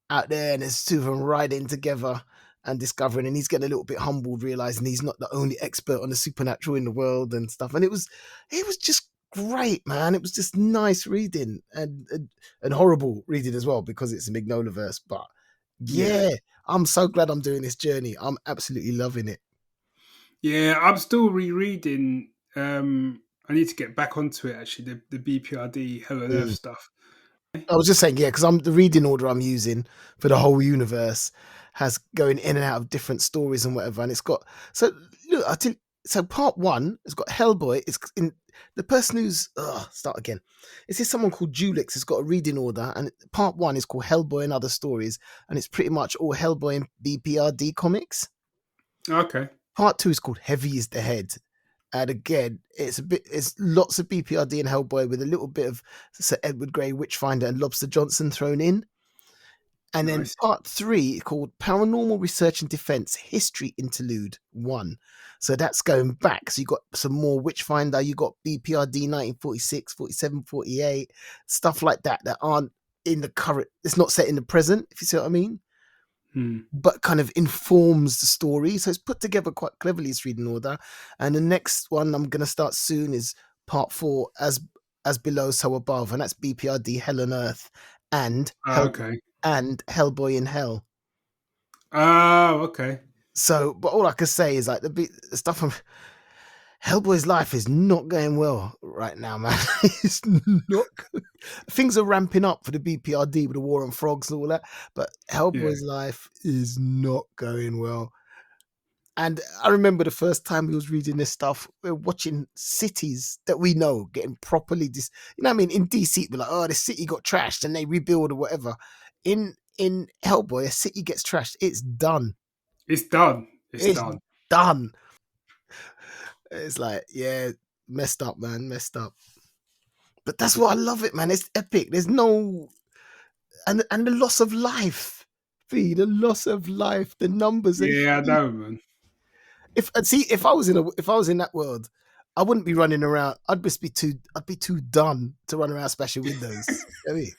out there, and there's 2 of them riding together and discovering, and he's getting a little bit humbled, realizing he's not the only expert on the supernatural in the world and stuff. And it was just great, man. It was just nice reading and horrible reading as well because it's a Magnolaverse. But yeah, I'm so glad I'm doing this journey. I'm absolutely loving it. Yeah, I'm still rereading. I need to get back onto it actually. The BPRD Hell on Earth stuff. I was just saying, yeah, because the reading order I'm using for the whole universe has going in and out of different stories and whatever, and it's got so part 1 has got Hellboy. It's in the person who's start again. It's just someone called Julix has got a reading order, and part 1 is called Hellboy and Other Stories, and it's pretty much all Hellboy and BPRD comics. Okay. Part 2 is called Heavy is the Head. And again, it's lots of BPRD and Hellboy with a little bit of Sir Edward Grey, Witchfinder, and Lobster Johnson thrown in. And then part 3 called Paranormal Research and Defense History Interlude 1. So that's going back. So you got some more Witchfinder, you got BPRD 1946, 47, 48, stuff like that aren't in the current. It's not set in the present, if you see what I mean. But kind of informs the story. So it's put together quite cleverly, this reading order. And the next one I'm going to start soon is part 4, As Below, So Above. And that's BPRD Hell on Earth and Hellboy in Hell. Oh, okay. So, but all I can say is like the stuff from Hellboy's life is not going well right now, man. It's not. Things are ramping up for the BPRD with the War on Frogs and all that, but Hellboy's life is not going well. And I remember the first time we was reading this stuff, we're watching cities that we know getting properly you know what I mean? In DC, we're like, oh, the city got trashed and they rebuild or whatever. In Hellboy, a city gets trashed. It's done. It's done. It's done. It's like, yeah, messed up, man, messed up. But that's why I love it, man. It's epic. There's no, and the loss of life, the loss of life, the numbers. Yeah, I know, man. if I was in that world, I wouldn't be running around. I'd be too done to run around smashing windows. I mean,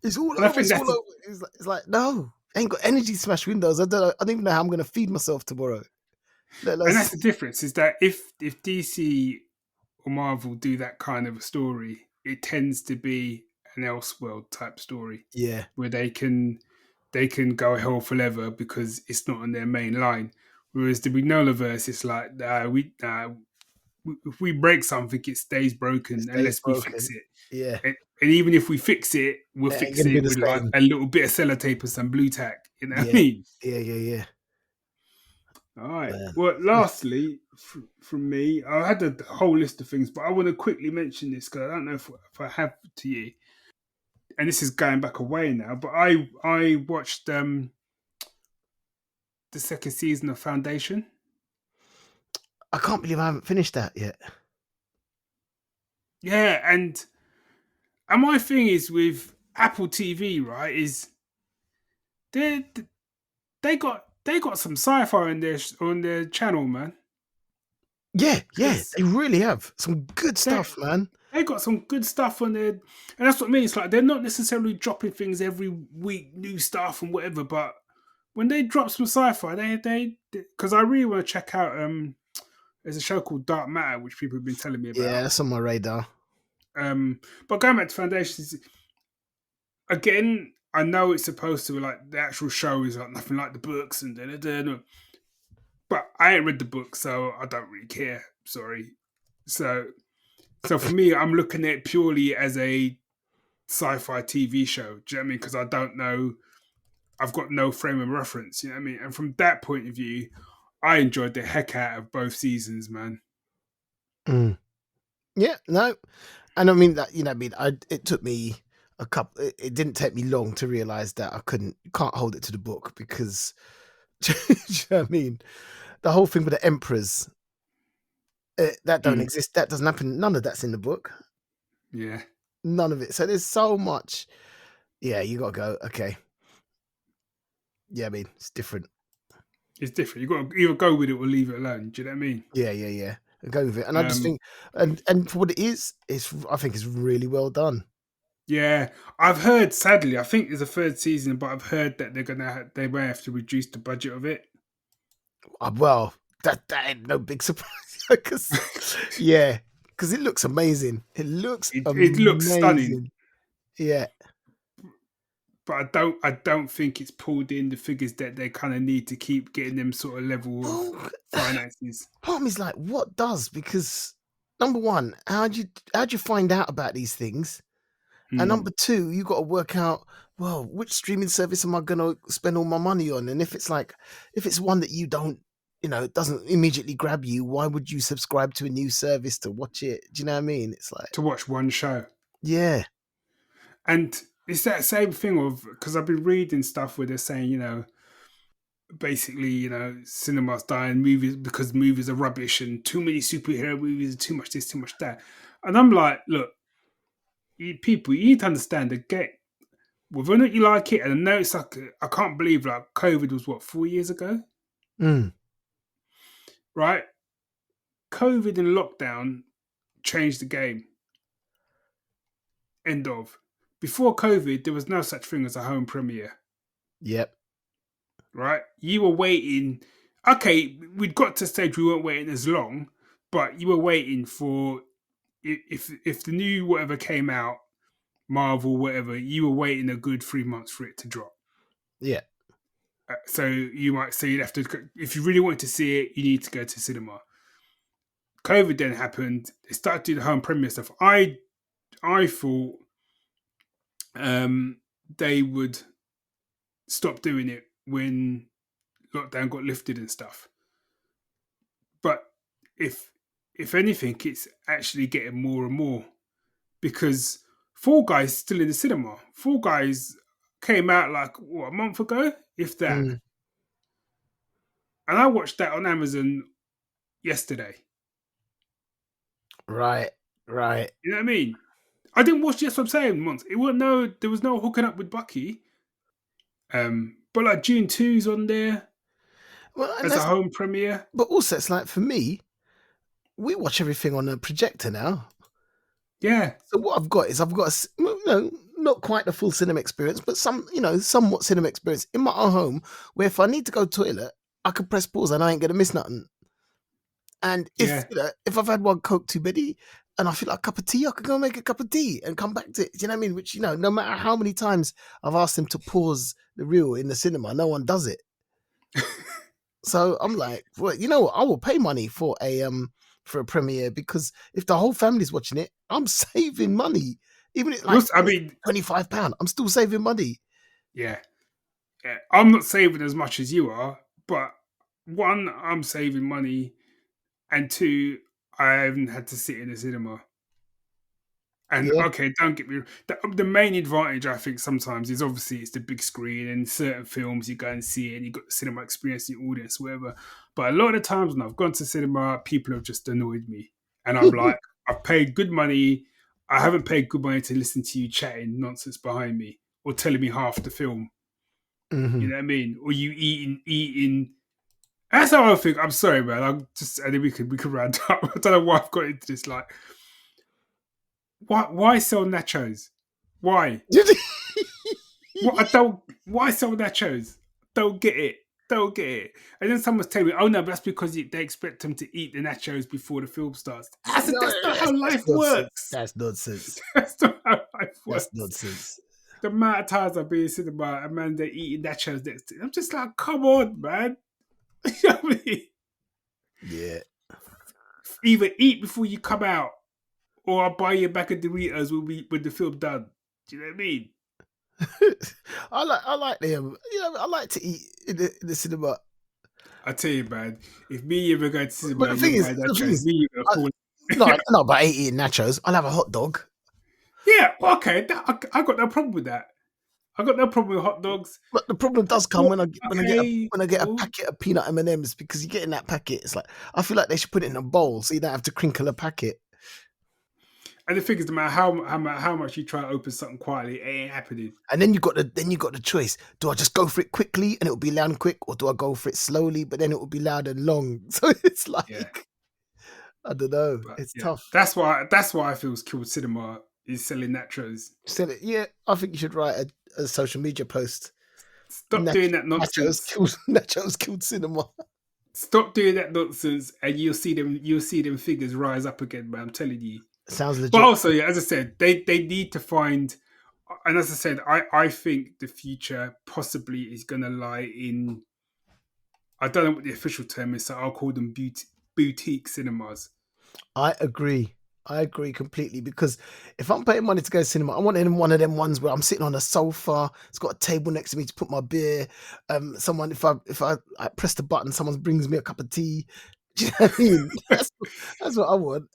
it's all And I over. think It's all that's over. It's like no, I ain't got energy to smash windows. I don't even know how I'm going to feed myself tomorrow. Let alone and that's the difference is that if DC or Marvel do that kind of a story, it tends to be an Elseworld type story yeah, where they can go hell for leather because it's not on their main line. Whereas the Regnolaverse, it's like if we break something, it stays it broken stays unless we fix broken. it. Yeah, And even if we fix it, we'll it ain't fix going to be it the with like same. a little bit of sellotape and some blue tack. You know what I Yeah, mean? yeah. All right. Man. Well, lastly, from me, I had a whole list of things, but I want to quickly mention this because I don't know if I have to you. And this is going back away now, but I watched the second season of Foundation. I can't believe I haven't finished that yet. Yeah, and my thing is with Apple TV, right? Is they they got some sci-fi on their channel, man. Yeah, Because they really have some good they stuff, man. they got some good stuff on there, and that's what I mean. It's like they're not necessarily dropping things every week, new stuff and whatever. But when they drop some sci-fi, they because I really want to check out. There's a show called Dark Matter, which people have been telling me Yeah, about. that's on my radar. But going back to Foundations again, I know it's supposed to be like the actual show is like nothing like the books and but I ain't read the book, so I don't really care. Sorry. So for me, I'm looking at it purely as a sci-fi TV show. Do you know what I mean? Because I don't know, I've got no frame of reference. You know what I mean? And from that point of view, I enjoyed the heck out of both seasons, man. Mm. Yeah, no, and I mean that. I mean, it took me a couple. It didn't take me long to realize that I can't hold it to the book because, do you know what I mean? The whole thing with the emperors that don't Mm. exist. That doesn't happen. None of that's in the book. Yeah. None of it. So there's so much. Yeah, you gotta go. Okay. Yeah, I mean it's different. It's different. You've got to either go with it or leave it alone. Do you know what I mean? Yeah. Go with it. And I just think, and for what it is, I think it's really well done. Yeah, I've heard. Sadly, I think there's a third season, but I've heard that they may have to reduce the budget of it. Well, that ain't no big surprise because it looks amazing. It looks It looks stunning, amazing. Yeah. but I don't think it's pulled in the figures that they kind of need to keep getting them sort of level of Well, finances. part of me is like, what does? Because number one, how'd you find out about these things? And number two, you got to work out, well, which streaming service am I going to spend all my money on? And if it's one that you don't, it doesn't immediately grab you, why would you subscribe to a new service to watch it? Do you know what I mean? It's like, To watch one show. yeah. And it's that same thing of, because I've been reading stuff where they're saying, basically, cinema's dying, movies because movies are rubbish and too many superhero movies and too much this, too much that. And I'm like, look, you need to understand that whether or not you like it, and I know it's like, I can't believe like COVID was what, 4 years ago? Right? COVID and lockdown changed the game. End of. Before COVID, there was no such thing as a home premiere. Yep. Right? You were waiting. Okay, we'd got to a stage we weren't waiting as long, but you were waiting for if the new whatever came out, Marvel, whatever, you were waiting a good 3 months for it to drop. Yeah. So you'd have to, if you really wanted to see it, you need to go to cinema. COVID then happened. They started doing the home premiere stuff. I thought they would stop doing it when lockdown got lifted and stuff. But if anything, it's actually getting more and more because Fall Guys is still in the cinema. Fall Guys came out like a month ago, if that. And I watched that on Amazon yesterday. Right. You know what I mean? I didn't watch. That's what I'm saying. Once there was no hooking up with Bucky. But like June 2's on there. Well, and as a home premiere. but also it's like for me, we watch everything on a projector now. Yeah, So what I've got is not quite the full cinema experience, but somewhat cinema experience in my own home, where if I need to go toilet, I can press pause and I ain't gonna miss nothing. And yeah. if I've had one Coke too many and I feel like a cup of tea, I can go make a cup of tea and come back to it. Do you know what I mean? Which, no matter how many times I've asked them to pause the reel in the cinema, no one does it. So I'm like, well, you know what? I will pay money for a premiere, because if the whole family's watching it, I'm saving money. Even if I mean, £25, I'm still saving money. yeah. I'm not saving as much as you are, but one, I'm saving money, and two, I haven't had to sit in a cinema. And Yeah. okay, don't get me wrong. The main advantage, I think, sometimes is obviously it's the big screen, and certain films you go and see it and you got the cinema experience, the audience, whatever. But a lot of the times when I've gone to cinema, people have just annoyed me. And I'm like, I've paid good money. I haven't paid good money to listen to you chatting nonsense behind me or telling me half the film. Mm-hmm. You know what I mean? Or you eating. That's how I think. I'm sorry, man. I think we could round up. I don't know why I've got into this. Like, why sell nachos? Why? What I don't. Why sell nachos? Don't get it. Don't get it. And then someone's telling me, "Oh no, but that's because they expect them to eat the nachos before the film starts." I said, "That's not how life works. That's nonsense. That's not how life works." That's nonsense. The amount of times I've been in cinema, a man they're eating nachos next to, I'm just like, "Come on, man." You know what I mean? Yeah. Either eat before you come out, or I'll buy you a bag of Doritos when the film done. Do you know what I mean? I like them. I like to eat in the cinema. I tell you, man, if me and you ever go to cinema, But the thing is, me and you are cool. no, but I ain't eating nachos. I'll have a hot dog. Yeah, well, okay, I got no problem with that. I got no problem with hot dogs. But the problem does come when I get a cool. packet of peanut M&Ms, because you get in that packet. It's like, I feel like they should put it in a bowl so you don't have to crinkle a packet. And the thing is, no matter how much you try to open something quietly, it ain't happening. And then you got the choice. Do I just go for it quickly and it will be loud and quick, or do I go for it slowly but then it will be loud and long? So it's like, Yeah. I don't know. But, it's yeah. tough. That's why I feel killed cinema is selling nachos. Yeah, I think you should write a social media post. Stop doing that nonsense. Nachos killed cinema. Stop doing that nonsense, and you'll see them figures rise up again, man. I'm telling you. Sounds legit. But also, yeah, as I said, they need to find, and as I said, I think the future possibly is going to lie in, I don't know what the official term is, so I'll call them boutique cinemas. I agree completely, because if I'm paying money to go to cinema, I want one of them ones where I'm sitting on a sofa. It's got a table next to me to put my beer. Someone, if I press the button, someone brings me a cup of tea. Do you know what I mean? That's what I want.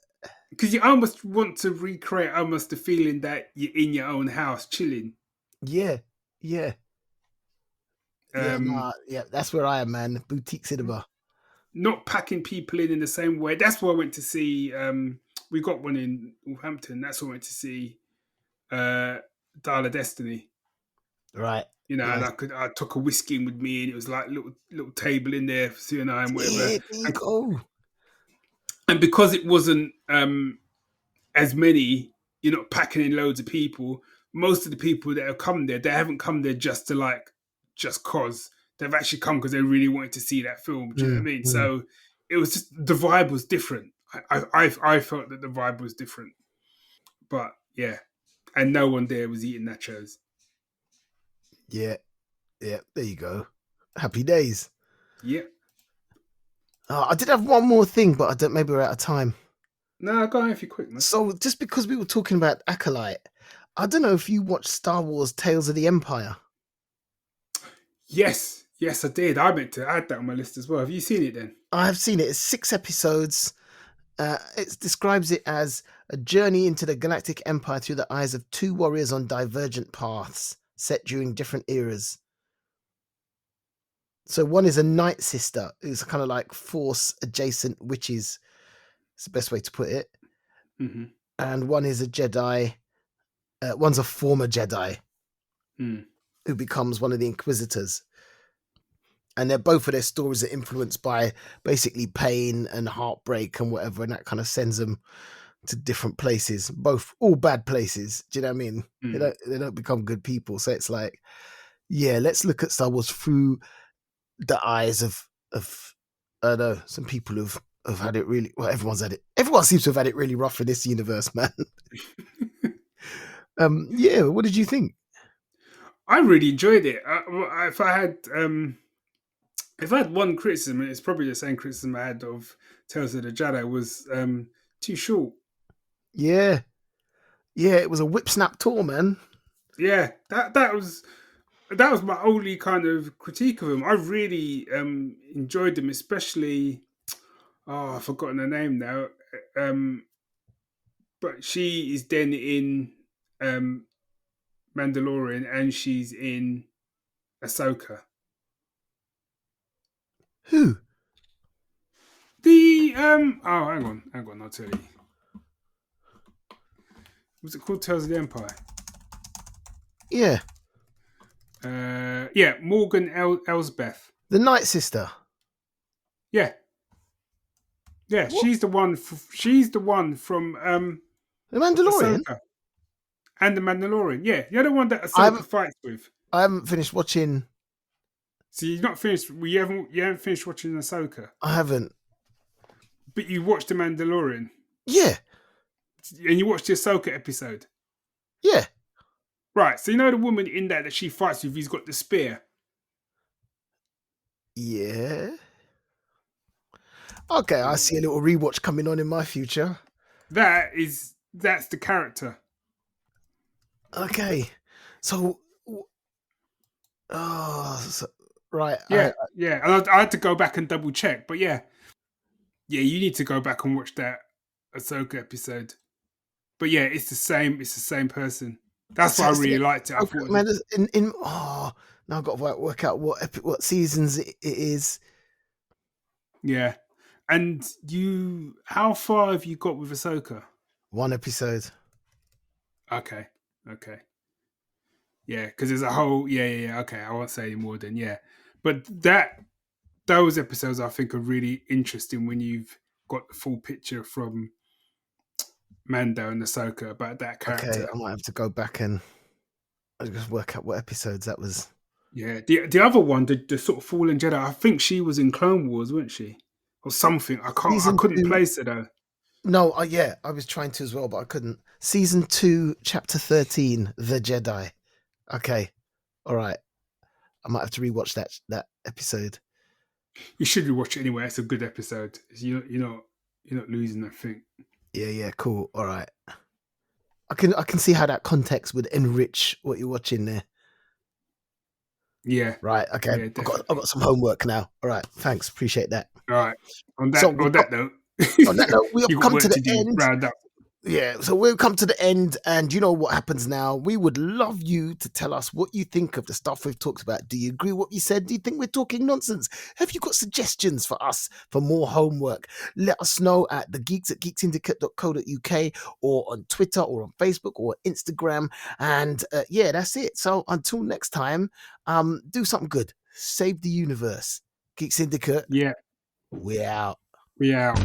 Because you almost want to recreate almost the feeling that you're in your own house chilling. Yeah. That's where I am, man. Boutique cinema. Not packing people in the same way. That's why I went to see. We got one in Wolverhampton. That's why I went to see Dial of Destiny. Right. And I took a whiskey in with me, and it was like little table in there for Sue and I and whatever. Yeah, there you go. And because it wasn't as many, you're not packing in loads of people. Most of the people that have come there, they haven't come there just cause. They've actually come because they really wanted to see that film. Do you know what I mean? So it was just, the vibe was different. I felt that the vibe was different. But yeah, and no one there was eating nachos. Yeah, there you go. Happy days. Yeah. I did have one more thing, but maybe we're out of time. No, go on if you're quick, man. So just because we were talking about Acolyte, I don't know if you watched Star Wars Tales of the Empire. Yes, I did. I meant to add that on my list as well. Have you seen it then? I have seen it. It's 6 episodes. It describes it as a journey into the Galactic Empire through the eyes of two warriors on divergent paths, set during different eras. So one is a Night Sister, who's kind of like Force-adjacent witches. It's the best way to put it. Mm-hmm. And one is a Jedi. One's a former Jedi who becomes one of the Inquisitors. And they're both of their stories are influenced by basically pain and heartbreak and whatever, and that kind of sends them to different places. Both all bad places. Do you know what I mean? They don't become good people. So it's like, yeah, let's look at Star Wars through the eyes of I don't know, some people who've had it really well. Everyone's had it. Everyone seems to have had it really rough in this universe, man. Yeah, what did you think? I really enjoyed it. If I had one criticism, it's probably the same criticism I had of Tales of the Jedi, was too short. Yeah, it was a whip snap tour, man. Yeah, that was my only kind of critique of them. I really enjoyed them, especially. Oh, I've forgotten her name now. But she is then in Mandalorian, and she's in Ahsoka. Who? The oh, hang on, I'll tell you. Was it called Tales of the Empire? Yeah. Yeah, Morgan Elsbeth. The Night Sister. Yeah. Yeah, what? She's the one from The Mandalorian? Ahsoka. And the Mandalorian. Yeah, you're the one that Ahsoka fights with. I haven't finished watching. So you've not finished. You haven't finished watching Ahsoka. I haven't. But you watched the Mandalorian. Yeah. And you watched the Ahsoka episode. Yeah. Right. So you know the woman in that she fights with, who's got the spear. Yeah. Okay, I see a little rewatch coming on in my future. That's the character. Okay. So, right. Yeah, yeah. And I had to go back and double check, but yeah, you need to go back and watch that Ahsoka episode. But yeah, it's the same person. That's why I really liked it. I thought, man, now I've got to work out what seasons it is. Yeah. And how far have you got with Ahsoka? One episode. Okay. Yeah, because there's a whole okay, I won't say any more then, yeah. But those episodes I think are really interesting when you've got the full picture from Mando and Ahsoka about that character. Okay, I might have to go back and just work out what episodes that was. Yeah, the other one, the sort of Fallen Jedi, I think she was in Clone Wars, wasn't she? Or something. I couldn't place it though. No, I was trying to as well, but I couldn't. Season 2, Chapter 13, The Jedi. Okay, all right. I might have to rewatch that episode. You should rewatch it anyway. It's a good episode. You're not losing that thing. Yeah, cool. All right. I can see how that context would enrich what you're watching there. Yeah. Right. Okay. Yeah, I've got some homework now. All right. Thanks. Appreciate that. All right. On that note, we have come to the end. Round up. Yeah, so we've come to the end, and you know what happens now. We would love you to tell us what you think of the stuff we've talked about. Do you agree with what you said? Do you think we're talking nonsense? Have you got suggestions for us for more homework? Let us know at the geeks at geeksyndicate.co.uk or on Twitter or on Facebook or Instagram. And that's it. So until next time, do something good. Save the universe. Geek Syndicate. Yeah. We out. We out.